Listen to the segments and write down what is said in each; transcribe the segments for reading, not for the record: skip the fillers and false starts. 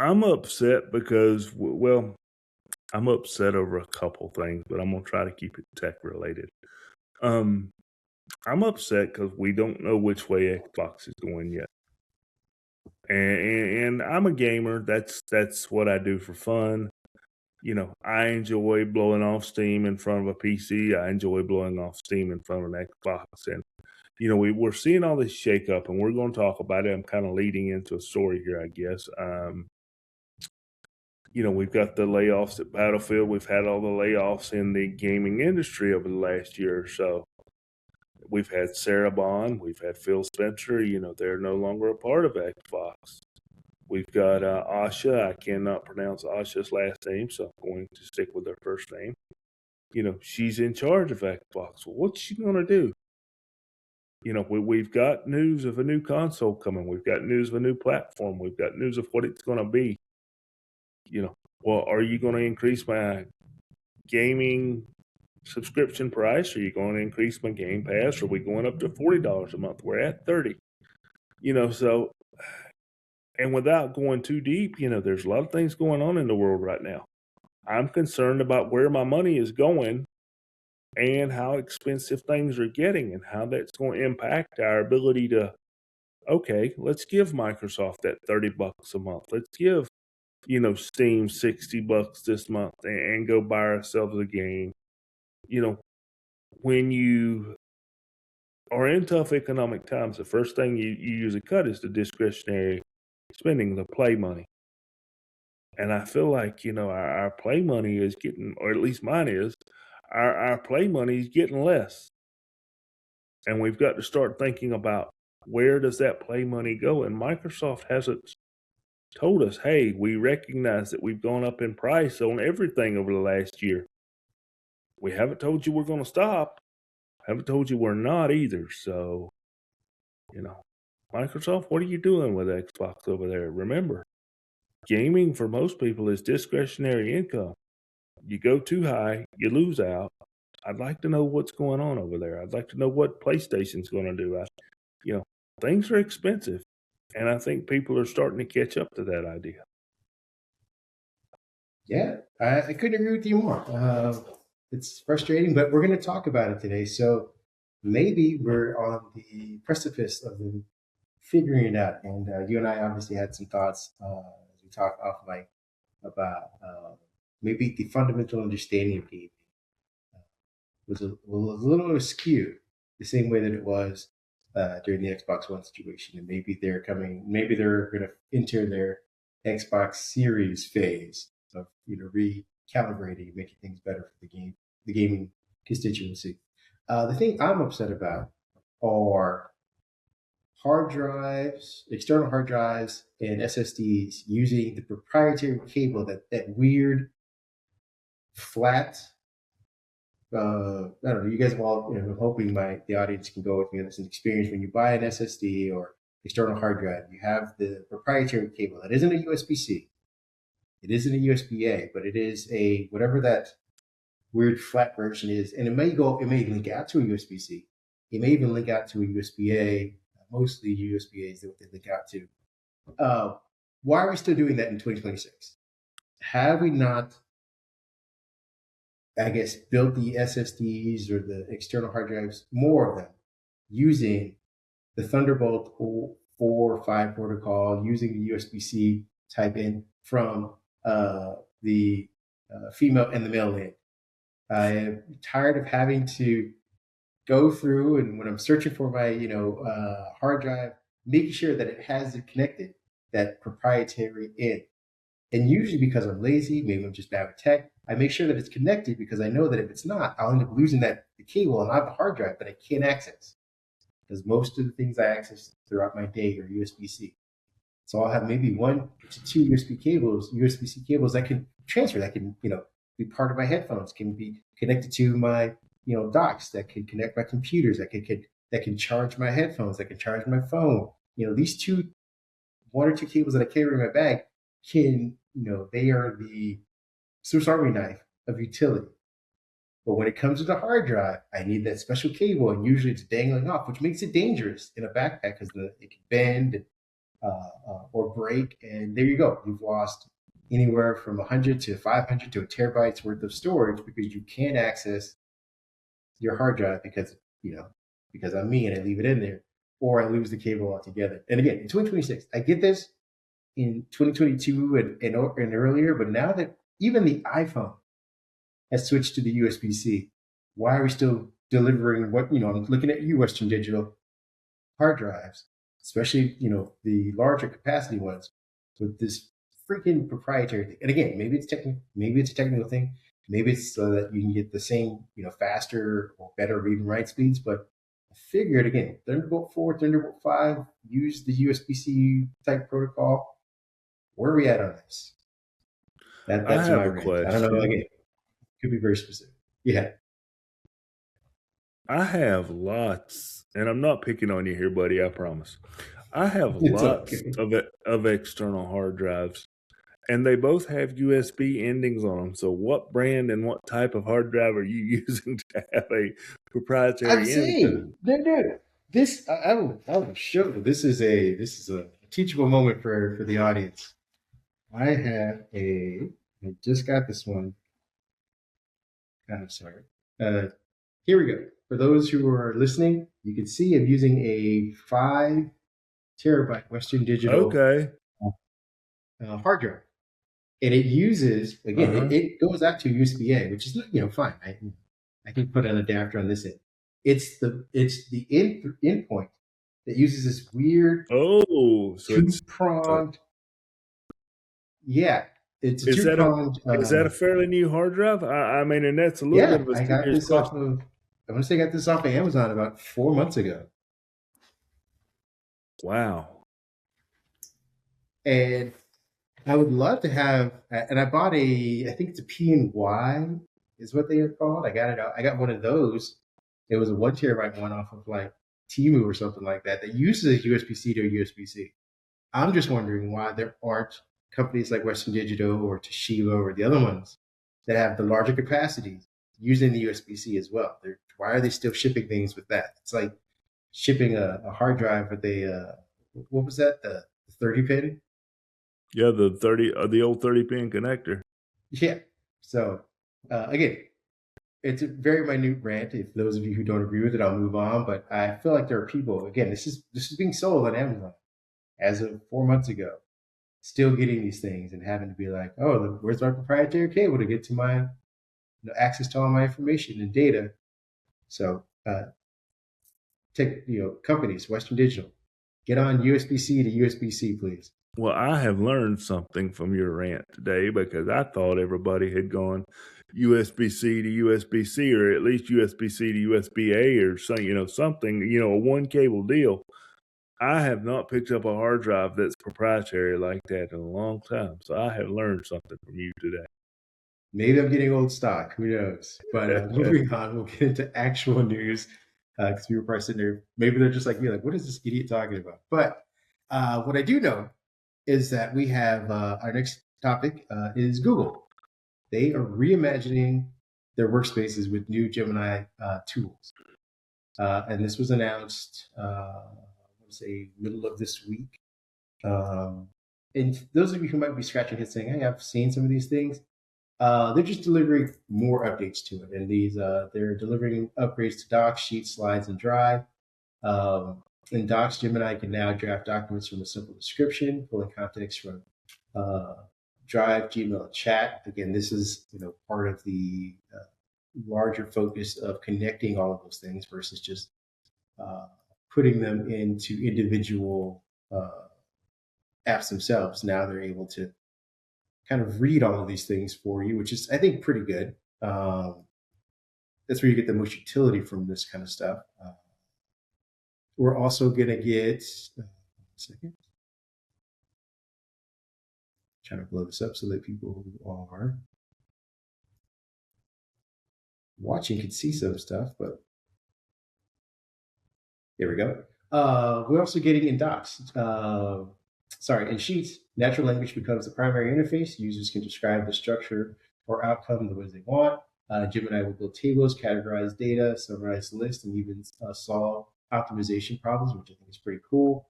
I'm upset because, well, I'm upset over a couple things, but I'm gonna try to keep it tech related. Um, I'm upset because we don't know which way Xbox is going yet. And I'm a gamer. That's what I do for fun. I enjoy blowing off steam in front of a PC. I enjoy blowing off steam in front of an Xbox. And we're seeing all this shakeup, and we're going to talk about it. I'm kind of leading into a story here, I guess. We've got the layoffs at Battlefield. We've had all the layoffs in the gaming industry over the last year or so. We've had Sarah Bond. We've had Phil Spencer. They're no longer a part of Xbox. We've got Asha. I cannot pronounce Asha's last name, so I'm going to stick with her first name. She's in charge of Xbox. Well, what's she going to do? We've got news of a new console coming. We've got news of a new platform. We've got news of what it's going to be. Well, are you going to increase my gaming subscription price? Are you going to increase my Game Pass? Are we going up to $40 a month? We're at 30. So, and without going too deep, there's a lot of things going on in the world right now. I'm concerned about where my money is going and how expensive things are getting and how that's going to impact our ability to, okay, let's give Microsoft that $30 a month. Let's give, Steam $60 this month and go buy ourselves a game. When you are in tough economic times, the first thing you usually cut is the discretionary spending, the play money. And I feel like, our play money is getting, or at least mine is, our play money is getting less. And we've got to start thinking about where does that play money go? And Microsoft hasn't told us, hey, we recognize that we've gone up in price on everything over the last year. We haven't told you we're going to stop. Haven't told you we're not either. So, Microsoft, what are you doing with Xbox over there? Remember, gaming for most people is discretionary income. You go too high, you lose out. I'd like to know what's going on over there. I'd like to know what PlayStation's going to do. Things are expensive, and I think people are starting to catch up to that idea. Yeah, I couldn't agree with you more. It's frustrating, but we're going to talk about it today. So maybe we're on the precipice of the figuring it out. And you and I obviously had some thoughts as we talked off mic about maybe the fundamental understanding of gaming was a little askew, the same way that it was during the Xbox One situation. And maybe they're going to enter their Xbox Series phase of recalibrating, making things better for the gaming constituency. The thing I'm upset about are hard drives, external hard drives, and SSDs using the proprietary cable, that weird flat. I don't know. You guys have all. I'm hoping the audience can go with me on this experience. When you buy an SSD or external hard drive, you have the proprietary cable that isn't a USB-C. It isn't a USB-A, but it is a whatever that weird flat version is, and it may link out to a USB-C. It may even link out to a USB-A. Mostly USB-As that they link out to. Why are we still doing that in 2026? Have we not, I guess, built the SSDs or the external hard drives, more of them, using the Thunderbolt 4 or 5 protocol, using the USB-C type in from the female and the male link? I'm tired of having to go through, and when I'm searching for my hard drive, making sure that it has it connected, that proprietary in. And usually because I'm lazy, maybe I'm just bad with tech, I make sure that it's connected, because I know that if it's not, I'll end up losing the cable, and I have a hard drive that I can't access, because most of the things I access throughout my day are USB-C. So I'll have maybe 1 to 2 USB-C cables that can transfer, that can be part of my headphones, can be connected to my docks, that can connect my computers, that can charge my headphones, that can charge my phone. These 1 or 2 cables that I carry in my bag can, they are the Swiss Army knife of utility. But when it comes to the hard drive, I need that special cable, and usually it's dangling off, which makes it dangerous in a backpack, because it can bend, and or break, and there you go. You've lost anywhere from 100 to 500 to a terabytes worth of storage because you can't access your hard drive because I'm me and I leave it in there, or I lose the cable altogether. And again, in 2026, I get this in 2022 and earlier, but now that even the iPhone has switched to the USB-C, why are we still delivering what, I'm looking at you, Western Digital, hard drives, especially, the larger capacity ones with this freaking proprietary thing. And again, maybe it's a technical thing. Maybe it's so that you can get the same, faster or better read and write speeds. But I figured again, Thunderbolt 4, Thunderbolt 5, use the USB-C type protocol. Where are we at on this? That's I have my a rant. I don't know. question. Again, it could be very specific. Yeah, I have lots, and I'm not picking on you here, buddy. I promise. I have it's lots okay. of external hard drives, and they both have USB endings on them. So, what brand and what type of hard drive are you using to have a I'm proprietary end to? saying, no. This I will show you. This is a teachable moment for the audience. I just got this one. I'm sorry. Uh, Here we go. For those who are listening, you can see I'm using a 5 terabyte Western Digital Okay. hard drive, and it uses Uh again. It, huh. it goes out to USB-A, which is fine. I can put an adapter on this end. It's the endpoint that uses this weird Oh, so two uh, pronged. Yeah, it's a is two that a pronged. fairly new hard drive? I mean, and that's a little bit Yeah, of a I got serious this off question. of. I want to say I got this off of Amazon about 4 months ago, Wow. and I would love to have. And I bought I think it's a P&Y is what they are called. I got it. I got one of those. It was a 1 terabyte one off of like Timu or something like that that uses USB-C to USB-C. I'm just wondering why there aren't companies like Western Digital or Toshiba or the other ones that have the larger capacities using the USB-C as well. Why are they still shipping things with that? It's like shipping a hard drive with what was that? The 30 pin? Yeah, the old 30 pin connector. Yeah. So again, it's a very minute rant. If those of you who don't agree with it, I'll move on. But I feel like there are people. Again, this is being sold on Amazon as of 4 months ago, still getting these things and having to be like, oh, where's my proprietary cable to get to my access to all my information and data? So take companies, Western Digital, get on USB-C to USB-C, please. Well, I have learned something from your rant today because I thought everybody had gone USB-C to USB-C or at least USB-C to USB-A or something, a one cable deal. I have not picked up a hard drive that's proprietary like that in a long time. So I have learned something from you today. Maybe I'm getting old stock. Who knows? But moving on, we'll get into actual news because we were probably sitting there. Maybe they're just like me, like, what is this idiot talking about? But what I do know is that we have our next topic is Google. They are reimagining their workspaces with new Gemini tools. And this was announced, let's say, middle of this week. Um, and those of you who might be scratching your head saying, hey, I've seen some of these things, they're just delivering more updates to it. And they're delivering upgrades to Docs, Sheets, Slides, and Drive. In Docs, Gemini can now draft documents from a simple description, pulling context from uh, Drive, Gmail, and Chat. Again, this is part of the larger focus of connecting all of those things versus just uh, putting them into individual apps themselves. Now they're able to kind of read all of these things for you, which is, I think, pretty good. That's where you get the most utility from this kind of stuff. We're also going to get, one second, trying to blow this up so that people who are watching can see some stuff, but there we go. We're also getting in Docs. In Sheets, natural language becomes the primary interface. Users can describe the structure or outcome the ways they want. Gemini will build tables, categorize data, summarize lists, and even solve optimization problems, which I think is pretty cool.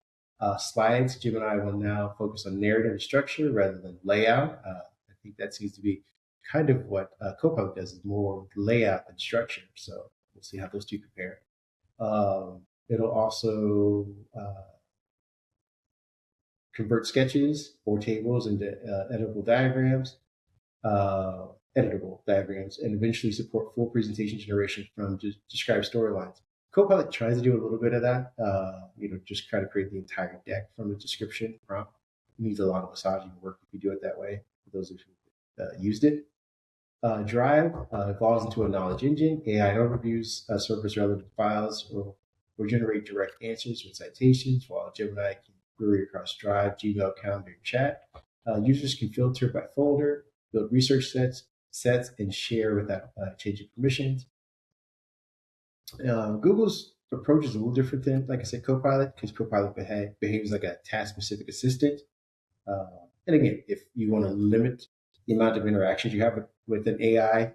Slides, Gemini will now focus on narrative and structure rather than layout. I think that seems to be kind of what Copilot does, is more layout than structure. So we'll see how those two compare. It'll also convert sketches or tables into editable diagrams, and eventually support full presentation generation from described storylines. Copilot tries to do a little bit of that, just try to create the entire deck from a description prompt. It needs a lot of massaging work if you do it that way, for those of you who used it. Drive evolves into a knowledge engine. AI overviews surface relevant files or generate direct answers with citations, while Gemini can query across Drive, Gmail, Calendar, and chat. Users can filter by folder, build research sets, and share without changing permissions. Google's approach is a little different than, like I said, Copilot, because Copilot behaves like a task-specific assistant. And again, if you want to limit the amount of interactions you have with an AI,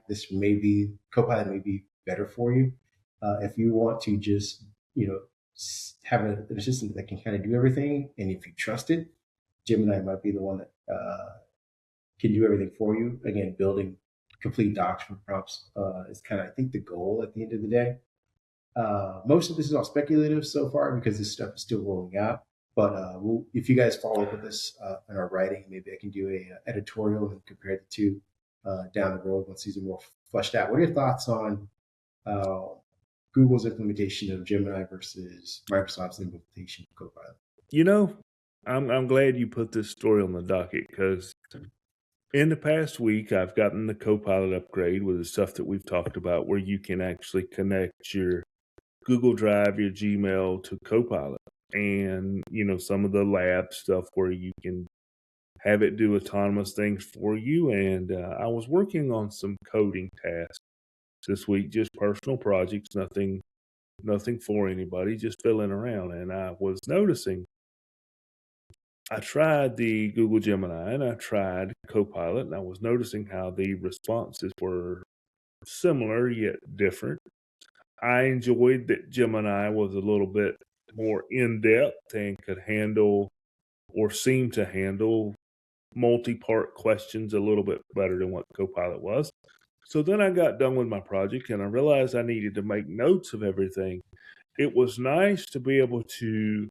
Copilot may be better for you. If you want to just, have an assistant that can kind of do everything, and if you trust it, Gemini might be the one that can do everything for you. Again, building complete docs from prompts is kind of, I think, the goal at the end of the day. Most of this is all speculative so far because this stuff is still rolling out. But if you guys follow up with this in our writing, maybe I can do a editorial and compare the two down the road once these are more fleshed out. What are your thoughts on Google's implementation of Gemini versus Microsoft's implementation of Copilot? I'm glad you put this story on the docket, because in the past week, I've gotten the Copilot upgrade with the stuff that we've talked about, where you can actually connect your Google Drive, your Gmail to Copilot, and some of the lab stuff where you can have it do autonomous things for you. And I was working on some coding tasks this week, just personal projects, nothing for anybody, just filling around. And I was noticing, I tried the Google Gemini and I tried Copilot, and I was noticing how the responses were similar yet different. I enjoyed that Gemini was a little bit more in-depth and could handle, or seem to handle, multi-part questions a little bit better than what Copilot was. So then I got done with my project and I realized I needed to make notes of everything. It was nice to be able to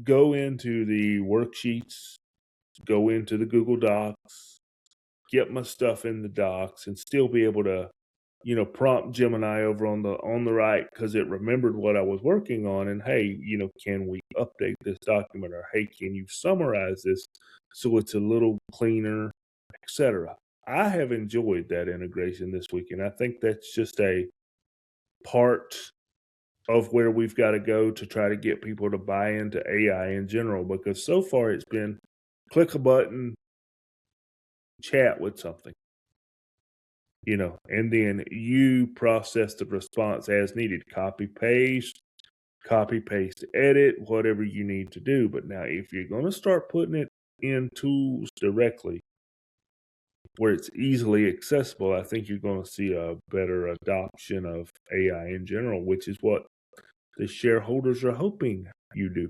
go into the worksheets, go into the Google Docs, get my stuff in the docs, and still be able to prompt Gemini over on the right, because it remembered what I was working on. And hey, can we update this document, or hey, can you summarize this so it's a little cleaner, etc. I have enjoyed that integration this week, and I think that's just a part of where we've got to go to try to get people to buy into AI in general, because so far it's been click a button, chat with something, and then you process the response as needed. Copy, paste, edit, whatever you need to do. But now if you're going to start putting it in tools directly where it's easily accessible, I think you're going to see a better adoption of AI in general, which is what the shareholders are hoping you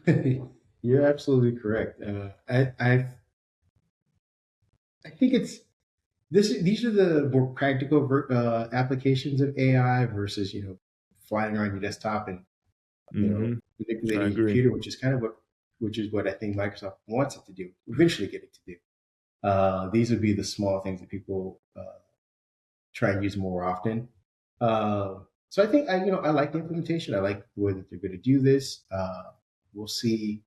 do. You're absolutely correct. I think these are the more practical applications of AI versus flying around your desktop and manipulating your computer, which is what I think Microsoft wants it to do, eventually get it to do. These would be the small things that people try and use more often. So I think I like the implementation. I like the way that they're going to do this. We'll see,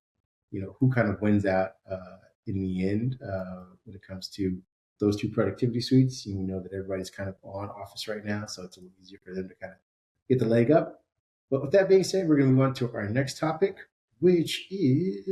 who kind of wins out in the end when it comes to those two productivity suites. You know that everybody's kind of on Office right now, so it's a little easier for them to kind of get the leg up. But with that being said, we're going to move on to our next topic, which is